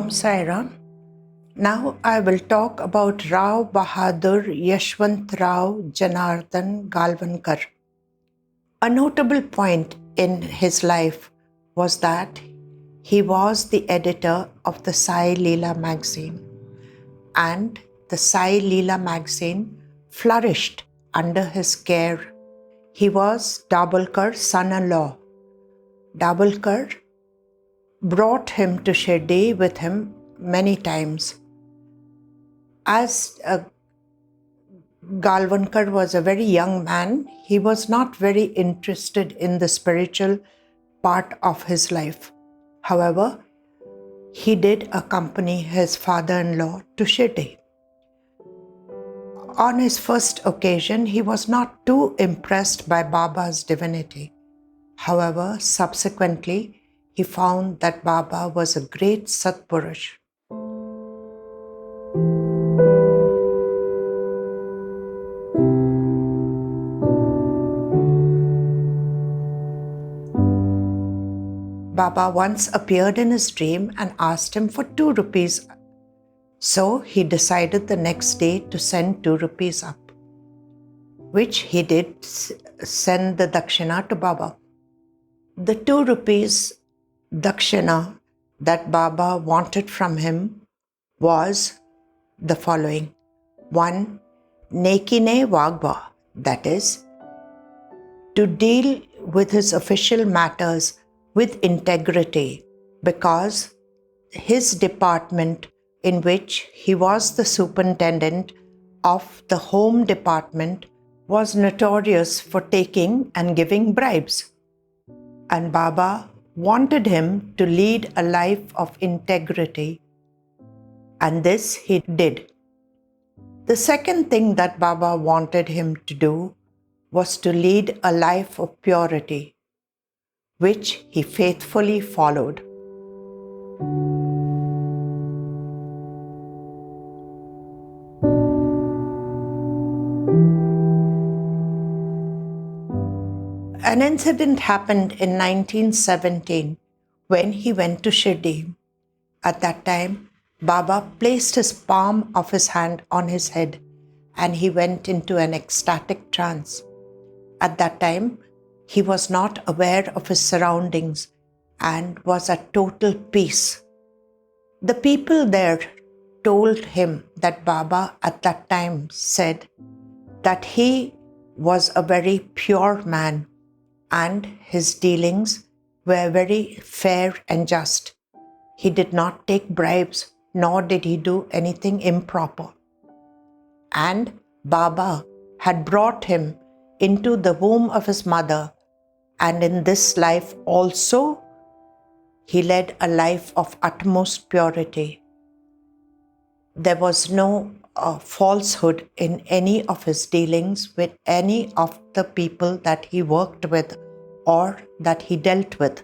Om Sai Ram. Now I will talk about Rao Bahadur Yashwantrao Galwankar. A notable point in his life was that he was the editor of the Sai Leela magazine, and the Sai Leela magazine flourished under his care. He was Dabholkar's son-in-law. Dabholkar brought him to Shirdi with him many times. As Galwankar was a very young man, he was not very interested in the spiritual part of his life. However, he did accompany his father-in-law to Shirdi. On his first occasion, he was not too impressed by Baba's divinity. However, subsequently, he found that Baba was a great Satpurush. Baba once appeared in his dream and asked him for 2 rupees. So he decided the next day to send 2 rupees up, which he did send the Dakshina to Baba. The 2 rupees Dakshina that Baba wanted from him was the following. 1. Nekine Vagba, that is, to deal with his official matters with integrity, because his department, in which he was the superintendent of the home department, was notorious for taking and giving bribes. And Baba wanted him to lead a life of integrity, and this he did. The second thing that Baba wanted him to do was to lead a life of purity, which he faithfully followed. An incident happened in 1917 when he went to Shirdi. At that time, Baba placed his palm of his hand on his head and he went into an ecstatic trance. At that time, he was not aware of his surroundings and was at total peace. The people there told him that Baba at that time said that he was a very pure man and his dealings were very fair and just. He did not take bribes, nor did he do anything improper. And Baba had brought him into the womb of his mother, and in this life also, he led a life of utmost purity. There was no falsehood in any of his dealings with any of the people that he worked with or that he dealt with.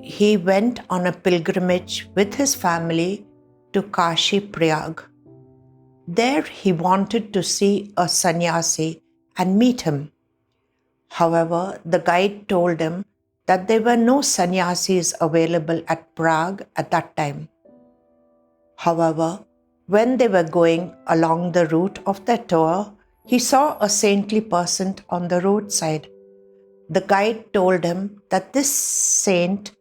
He went on a pilgrimage with his family to Kashi, Prayag. There he wanted to see a Sanyasi and meet him. However, the guide told him that there were no sannyasis available at Prague at that time. However, when they were going along the route of their tour, he saw a saintly person on the roadside. The guide told him that this saint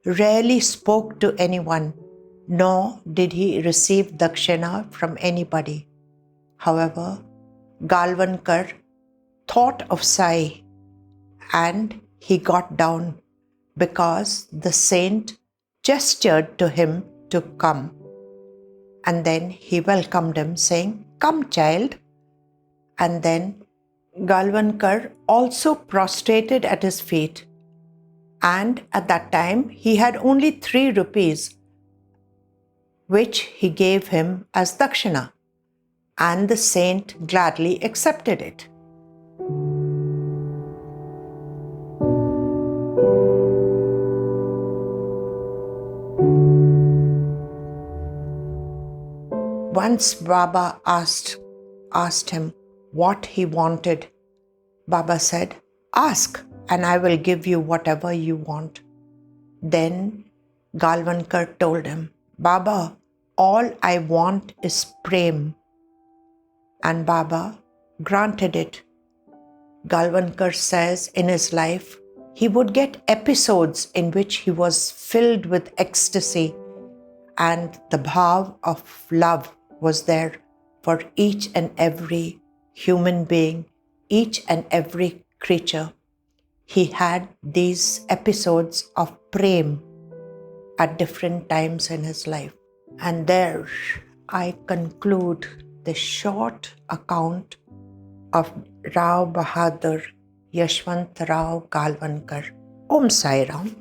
rarely spoke to anyone, nor did he receive Dakshina from anybody. However, Galwankar thought of Sai and he got down because the saint gestured to him to come. And then he welcomed him saying, "Come, child." And then Galwankar also prostrated at his feet. And at that time, he had only 3 rupees, which he gave him as Dakshina. And the saint gladly accepted it. Once Baba asked him, what he wanted. Baba said, "Ask, and I will give you whatever you want." Then Galwankar told him, "Baba, all I want is Prem." And Baba granted it. Galwankar says in his life, he would get episodes in which he was filled with ecstasy, and the bhav of love was there for each and every human being, each and every creature. He had these episodes of Prem at different times in his life. And there I conclude the short account of Rao Bahadur Yashwantrao Galwankar. Om Sai Ram.